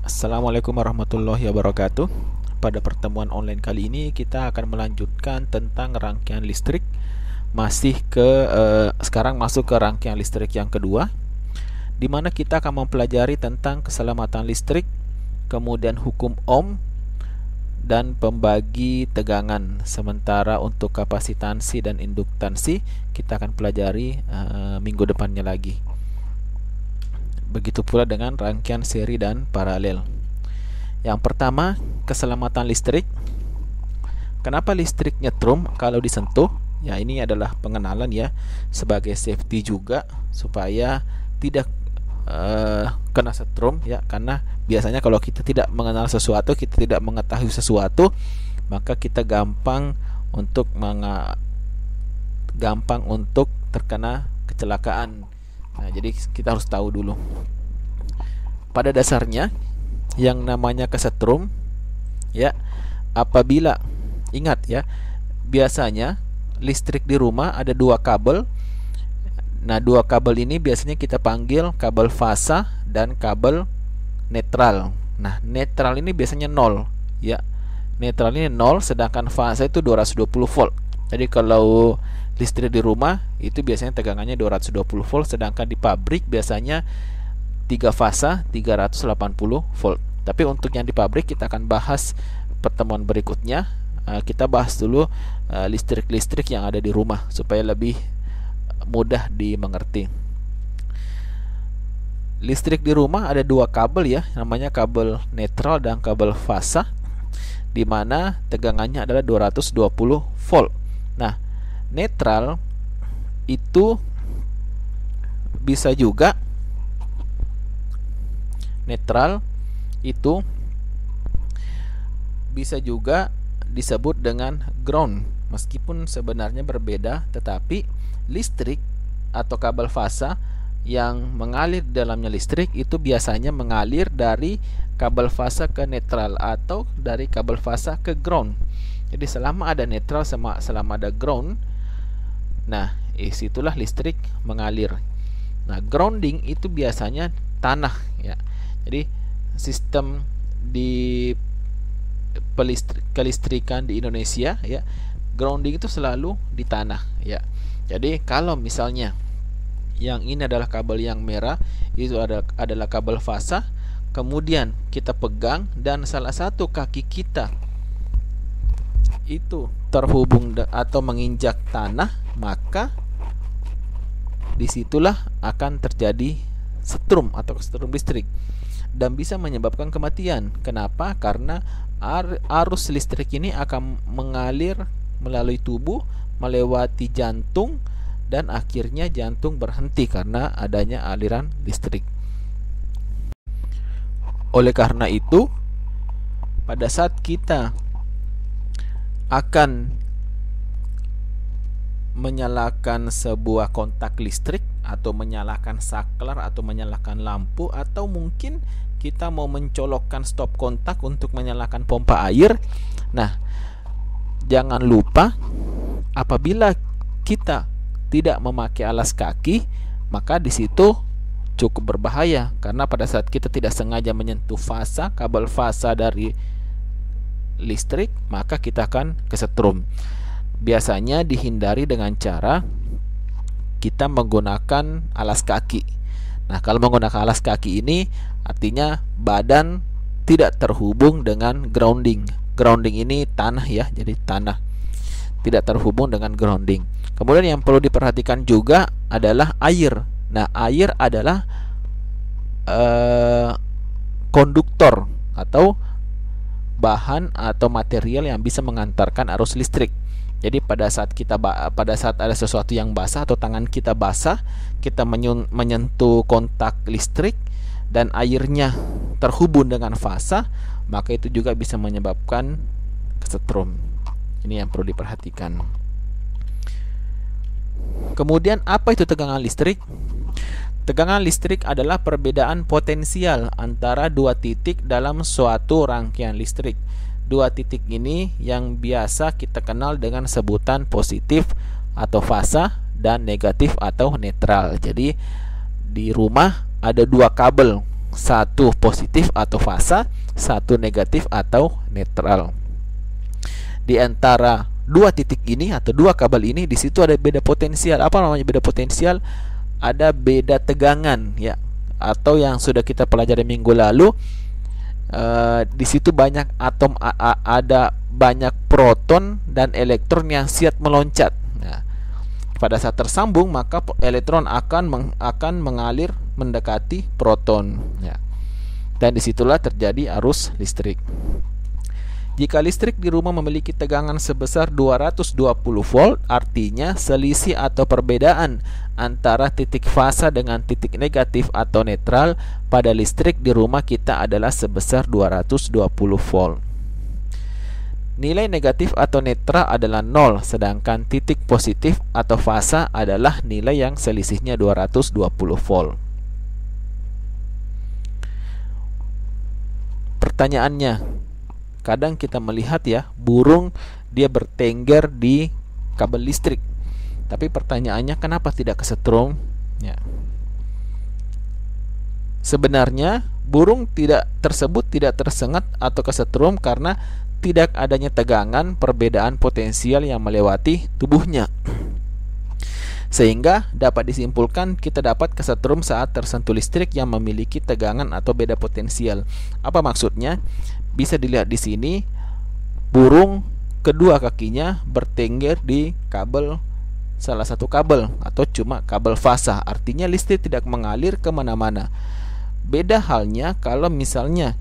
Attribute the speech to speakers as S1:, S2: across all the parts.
S1: Assalamualaikum warahmatullahi wabarakatuh. Pada pertemuan online kali ini kita akan melanjutkan tentang rangkaian listrik. Sekarang masuk ke rangkaian listrik yang kedua, di mana kita akan mempelajari tentang keselamatan listrik, kemudian hukum Ohm dan pembagi tegangan. Sementara untuk kapasitansi dan induktansi kita akan pelajari minggu depannya lagi. Begitu pula dengan rangkaian seri dan paralel. Yang pertama, keselamatan listrik. Kenapa listrik nyetrum kalau disentuh? Ya, ini adalah pengenalan ya, sebagai safety juga supaya tidak kena setrum ya, karena biasanya kalau kita tidak mengenal sesuatu, kita tidak mengetahui sesuatu, maka kita gampang untuk terkena kecelakaan. Nah, jadi kita harus tahu dulu. Pada dasarnya yang namanya kesetrum ya, apabila ingat ya, biasanya listrik di rumah ada dua kabel. Nah, dua kabel ini biasanya kita panggil kabel fasa dan kabel netral. Nah, netral ini biasanya 0 ya. Netral ini 0, sedangkan fasa itu 220 volt. Jadi kalau listrik di rumah itu biasanya tegangannya 220 volt, sedangkan di pabrik biasanya 3 fasa 380 volt. Tapi untuk yang di pabrik kita akan bahas pertemuan berikutnya. Kita bahas dulu listrik-listrik yang ada di rumah supaya lebih mudah dimengerti. Listrik di rumah ada dua kabel ya, namanya kabel netral dan kabel fasa, di mana tegangannya adalah 220 volt. Nah, netral itu bisa juga disebut dengan ground, meskipun sebenarnya berbeda, tetapi listrik atau kabel fasa yang mengalir di dalamnya listrik itu biasanya mengalir dari kabel fasa ke netral atau dari kabel fasa ke ground. Jadi selama ada netral selama ada ground, nah disitulah listrik mengalir. Nah, grounding itu biasanya tanah ya. Jadi sistem di kelistrikan di Indonesia ya, grounding itu selalu di tanah ya. Jadi kalau misalnya yang ini adalah kabel yang merah, itu adalah kabel fasa, kemudian kita pegang dan salah satu kaki kita itu terhubung atau menginjak tanah, maka disitulah akan terjadi setrum atau setrum listrik dan bisa menyebabkan kematian. Kenapa? Karena arus listrik ini akan mengalir melalui tubuh, melewati jantung, dan akhirnya jantung berhenti karena adanya aliran listrik. Oleh karena itu, pada saat kita akan menyalakan sebuah kontak listrik atau menyalakan saklar atau menyalakan lampu, atau mungkin kita mau mencolokkan stop kontak untuk menyalakan pompa air. Nah, jangan lupa apabila kita tidak memakai alas kaki, maka di situ cukup berbahaya, karena pada saat kita tidak sengaja menyentuh kabel fasa dari listrik, maka kita akan kesetrum. Biasanya dihindari dengan cara kita menggunakan alas kaki. Nah, kalau menggunakan alas kaki ini artinya badan tidak terhubung dengan grounding. Grounding ini tanah ya, jadi tanah tidak terhubung dengan grounding. Kemudian yang perlu diperhatikan juga adalah air. Nah, air adalah konduktor atau bahan atau material yang bisa mengantarkan arus listrik. Jadi pada saat ada sesuatu yang basah atau tangan kita basah, kita menyentuh kontak listrik dan airnya terhubung dengan fasa, maka itu juga bisa menyebabkan kesetrum. Ini yang perlu diperhatikan. Kemudian apa itu tegangan listrik? Tegangan listrik adalah perbedaan potensial antara dua titik dalam suatu rangkaian listrik. Dua titik ini yang biasa kita kenal dengan sebutan positif atau fasa dan negatif atau netral. Jadi di rumah ada dua kabel satu positif atau fasa, satu negatif atau netral. Di antara dua titik ini atau dua kabel ini, di situ ada beda potensial. Apa namanya beda potensial? Ada beda tegangan, ya, atau yang sudah kita pelajari minggu lalu. Di situ banyak atom, ada banyak proton dan elektron yang siap meloncat. Nah, pada saat tersambung maka elektron akan mengalir mendekati proton, ya. Dan disitulah terjadi arus listrik. Jika listrik di rumah memiliki tegangan sebesar 220 volt, artinya selisih atau perbedaan antara titik fasa dengan titik negatif atau netral pada listrik di rumah kita adalah sebesar 220 volt. Nilai negatif atau netral adalah 0, sedangkan titik positif atau fasa adalah nilai yang selisihnya 220 volt. Pertanyaannya, kadang kita melihat ya, burung dia bertengger di kabel listrik. Tapi pertanyaannya, kenapa tidak kesetrum? Ya. Sebenarnya burung tersebut tidak tersengat atau kesetrum karena tidak adanya tegangan perbedaan potensial yang melewati tubuhnya. Sehingga dapat disimpulkan kita dapat kesetrum saat tersentuh listrik yang memiliki tegangan atau beda potensial. Apa maksudnya? Bisa dilihat di sini, burung kedua kakinya bertengger di kabel, salah satu kabel atau cuma kabel fasa, artinya listrik tidak mengalir kemana-mana. Beda halnya kalau misalnya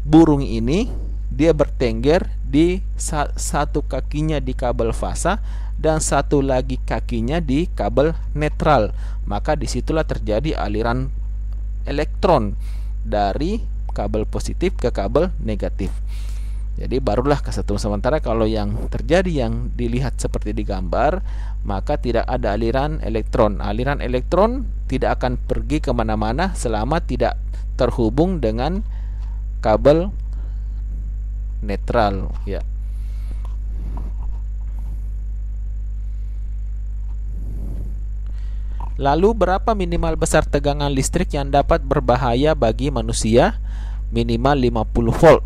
S1: burung ini dia bertengger di satu kakinya di kabel fasa dan satu lagi kakinya di kabel netral, maka disitulah terjadi aliran elektron dari kabel positif ke kabel negatif. Jadi barulah kesetrum. Sementara kalau yang terjadi yang dilihat seperti di gambar, maka tidak ada aliran elektron. Aliran elektron tidak akan pergi kemana-mana selama tidak terhubung dengan kabel netral, ya. Lalu berapa minimal besar tegangan listrik yang dapat berbahaya bagi manusia? Minimal 50 volt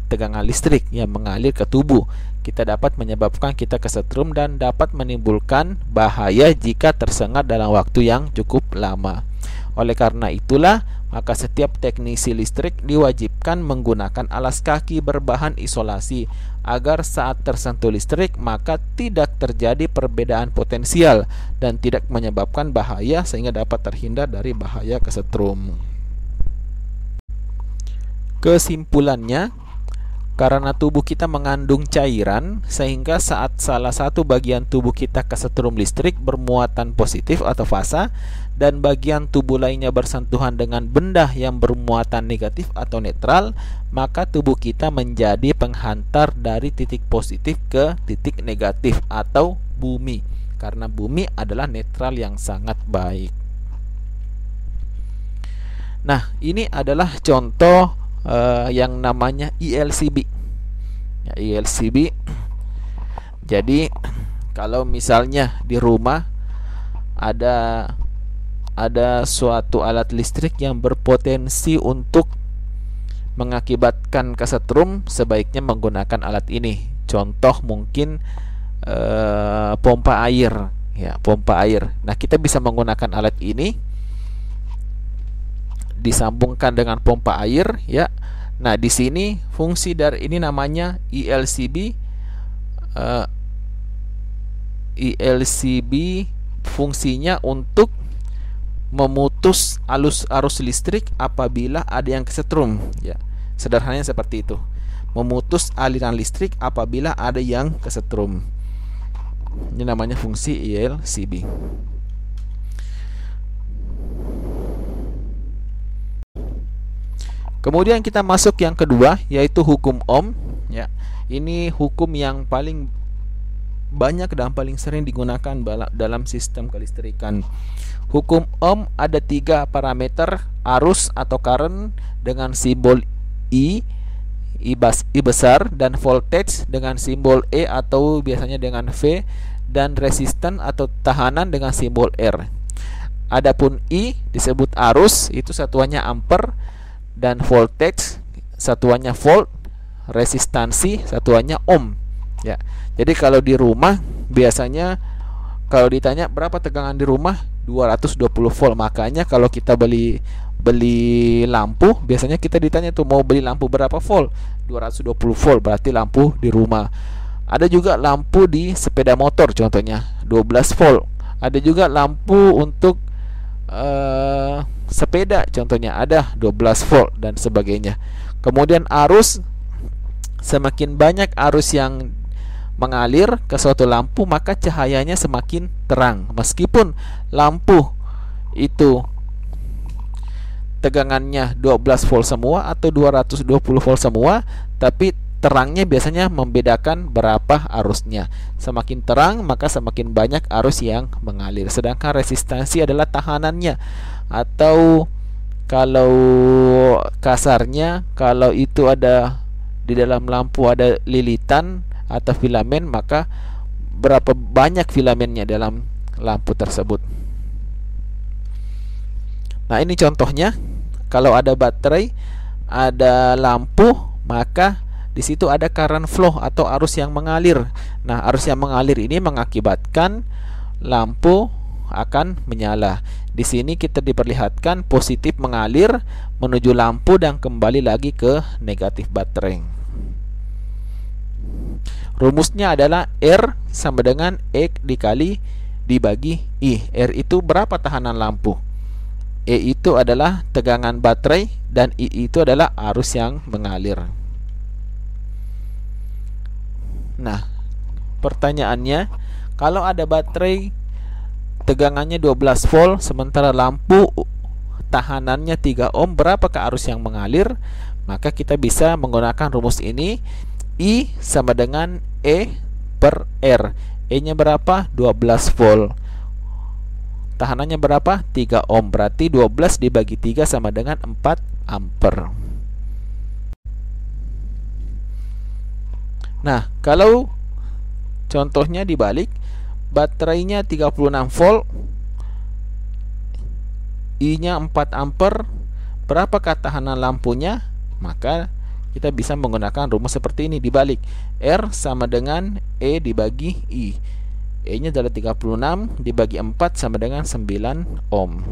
S1: tegangan listrik yang mengalir ke tubuh. Kita dapat menyebabkan kita kesetrum dan dapat menimbulkan bahaya jika tersengat dalam waktu yang cukup lama. Oleh karena itulah, maka setiap teknisi listrik diwajibkan menggunakan alas kaki berbahan isolasi agar saat tersentuh listrik maka tidak terjadi perbedaan potensial dan tidak menyebabkan bahaya sehingga dapat terhindar dari bahaya kesetrum. Kesimpulannya, karena tubuh kita mengandung cairan sehingga saat salah satu bagian tubuh kita kesetrum listrik bermuatan positif atau fasa dan bagian tubuh lainnya bersentuhan dengan benda yang bermuatan negatif atau netral, maka tubuh kita menjadi penghantar dari titik positif ke titik negatif atau bumi, karena bumi adalah netral yang sangat baik. Nah, ini adalah contoh yang namanya ILCB. Ya, ILCB. Jadi kalau misalnya di rumah ada suatu alat listrik yang berpotensi untuk mengakibatkan kesetrum, sebaiknya menggunakan alat ini. Contoh mungkin pompa air, ya, pompa air. Nah, kita bisa menggunakan alat ini disambungkan dengan pompa air, ya. Nah, di sini fungsi dari ini namanya ILCB. ILCB fungsinya untuk memutus arus listrik apabila ada yang kesetrum, ya. Sederhananya seperti itu. Memutus aliran listrik apabila ada yang kesetrum. Ini namanya fungsi ILCB. Kemudian kita masuk yang kedua, yaitu hukum Ohm, ya. Ini hukum yang paling banyak dan paling sering digunakan dalam sistem kelistrikan. Hukum Ohm ada 3 parameter: arus atau current dengan simbol I besar, dan voltage dengan simbol E atau biasanya dengan V, dan resisten atau tahanan dengan simbol R. Adapun I disebut arus, itu satuannya ampere, dan voltage satuannya volt, resistansi satuannya ohm. Ya. Jadi kalau di rumah biasanya kalau ditanya berapa tegangan di rumah, 220 volt. Makanya kalau kita beli lampu, biasanya kita ditanya tuh mau beli lampu berapa volt? 220 volt, berarti lampu di rumah. Ada juga lampu di sepeda motor contohnya 12 volt. Ada juga lampu untuk sepeda contohnya ada 12 volt dan sebagainya. Kemudian arus, semakin banyak arus yang mengalir ke suatu lampu, maka cahayanya semakin terang. Meskipun lampu itu tegangannya 12 volt semua atau 220 volt semua, tapi terangnya biasanya membedakan berapa arusnya. Semakin terang maka semakin banyak arus yang mengalir. Sedangkan resistansi adalah tahanannya, atau kalau kasarnya, kalau itu ada di dalam lampu ada lilitan atau filamen, maka berapa banyak filamennya dalam lampu tersebut. Nah, ini contohnya. Kalau ada baterai, ada lampu, maka di situ ada current flow atau arus yang mengalir. Nah, arus yang mengalir ini mengakibatkan lampu akan menyala. Di sini kita diperlihatkan positif mengalir menuju lampu dan kembali lagi ke negatif baterai. Rumusnya adalah R sama dengan E dibagi I. R itu berapa tahanan lampu? E itu adalah tegangan baterai dan I itu adalah arus yang mengalir. Nah, pertanyaannya, kalau ada baterai tegangannya 12 volt sementara lampu tahanannya 3 ohm, berapakah arus yang mengalir? Maka kita bisa menggunakan rumus ini. I sama dengan E per R. E nya berapa? 12 volt. Tahanannya berapa? 3 ohm. Berarti 12 dibagi 3 sama dengan 4 ampere. Nah, kalau contohnya dibalik, baterainya 36 volt, I-nya 4 ampere, berapakah tahanan lampunya? Maka kita bisa menggunakan rumus seperti ini dibalik. R sama dengan E dibagi I. E-nya adalah 36 dibagi 4 sama dengan 9 ohm.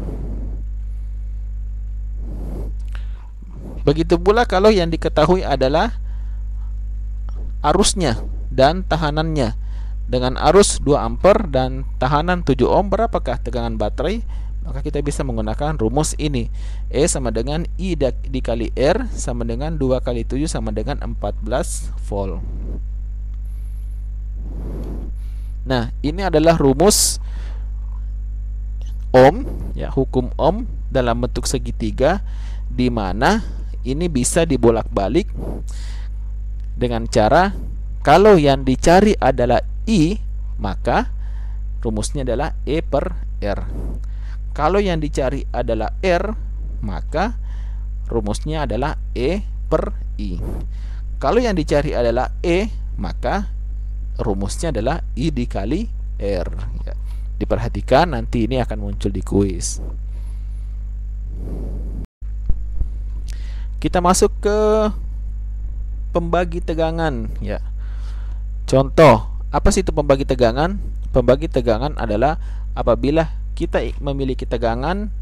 S1: Begitu pula kalau yang diketahui adalah arusnya dan tahanannya. Dengan arus 2 ampere dan tahanan 7 ohm, berapakah tegangan baterai? Maka kita bisa menggunakan rumus ini. E sama dengan I dikali R sama dengan 2 kali 7 sama dengan 14 volt. Nah, ini adalah rumus Ohm, ya, hukum Ohm dalam bentuk segitiga, di mana ini bisa dibolak-balik dengan cara kalau yang dicari adalah I, maka rumusnya adalah E per R. Kalau yang dicari adalah R, maka rumusnya adalah E per I. Kalau yang dicari adalah E, maka rumusnya adalah I dikali R. Ya. Diperhatikan, nanti ini akan muncul di kuis. Kita masuk ke pembagi tegangan. Ya. Contoh, apa sih itu pembagi tegangan? Pembagi tegangan adalah apabila kita memiliki tegangan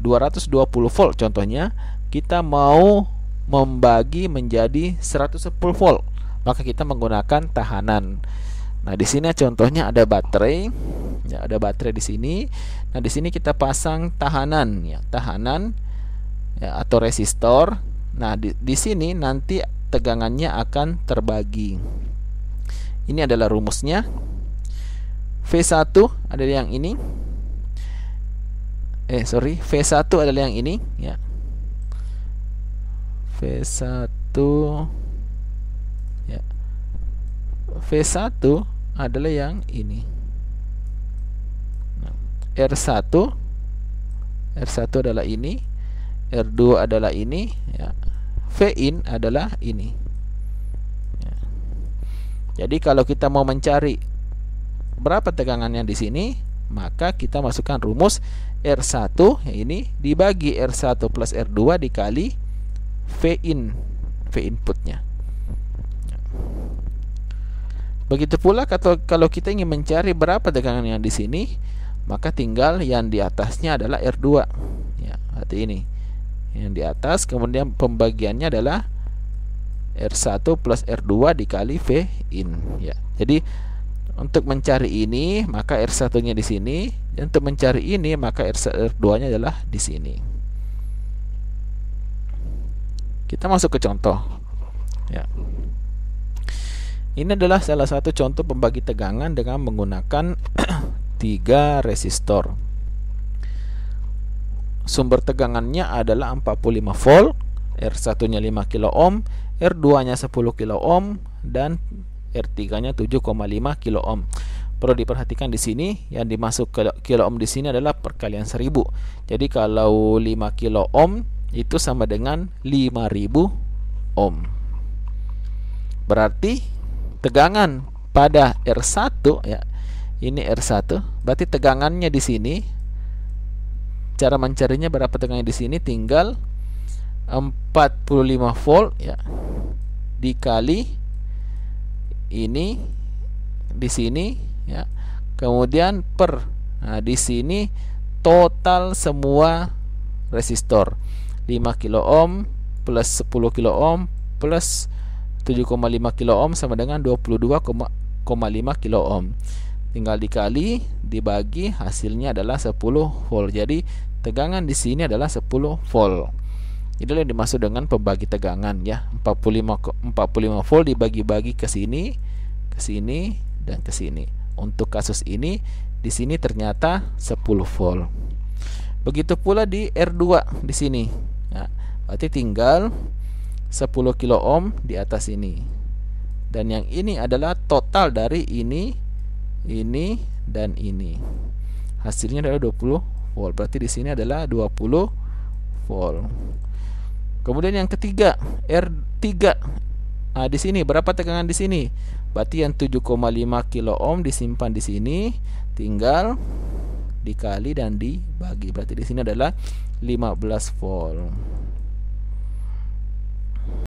S1: 220 volt contohnya, kita mau membagi menjadi 110 volt, maka kita menggunakan tahanan. Nah, di sini contohnya ada baterai, ya, ada baterai di sini. Nah, di sini kita pasang tahanan, ya, tahanan, ya, atau resistor. Nah, di sini nanti tegangannya akan terbagi. Ini adalah rumusnya. V1 adalah yang ini. V1 adalah yang ini, ya. V1, ya. V1 adalah yang ini. Nah, R1 adalah ini, R2 adalah ini, ya. Vin adalah ini. Ya. Jadi kalau kita mau mencari berapa tegangannya di sini, maka kita masukkan rumus R1 ya, ini dibagi R1 plus R2 dikali V inputnya. Begitu pula kalau kita ingin mencari berapa tegangan yang di sini, maka tinggal yang di atasnya adalah R2. Ya, berarti ini. Yang di atas, kemudian pembagiannya adalah R1 plus R2 dikali V in. Ya. Jadi untuk mencari ini, maka R1-nya di sini, dan untuk mencari ini, maka R2-nya adalah di sini. Kita masuk ke contoh. Ya. Ini adalah salah satu contoh pembagi tegangan dengan menggunakan 3 resistor. Sumber tegangannya adalah 45 volt, R1-nya 5 kilo ohm, R2-nya 10 kilo ohm, dan R3-nya 7,5 kilo ohm. Perlu diperhatikan di sini yang dimasuk ke kilo ohm di sini adalah perkalian 1000. Jadi kalau 5 kilo ohm itu sama dengan 5000 ohm. Berarti tegangan pada R1, ya, ini R1, berarti tegangannya di sini, cara mencarinya berapa tegangannya di sini, tinggal 45 volt, ya, dikali ini di sini, ya, kemudian per, nah, di sini total semua resistor 5 kilo ohm plus 10 kilo ohm plus 7,5 kilo ohm sama dengan 22,5 kilo ohm. Tinggal dikali, dibagi, hasilnya adalah 10 volt. Jadi tegangan di sini adalah 10 volt. Itulah yang dimaksud dengan pembagi tegangan, ya. 45 volt dibagi-bagi ke sini, dan ke sini. Untuk kasus ini, di sini ternyata 10 volt. Begitu pula di R2 di sini. Nah, berarti tinggal 10 kilo ohm di atas ini. Dan yang ini adalah total dari ini, dan ini. Hasilnya adalah 20 volt. Berarti di sini adalah 20 volt. Kemudian yang ketiga, R3. Nah, di sini berapa tegangan di sini? Berarti yang 7,5 kilo ohm disimpan di sini, tinggal dikali dan dibagi. Berarti di sini adalah 15 volt.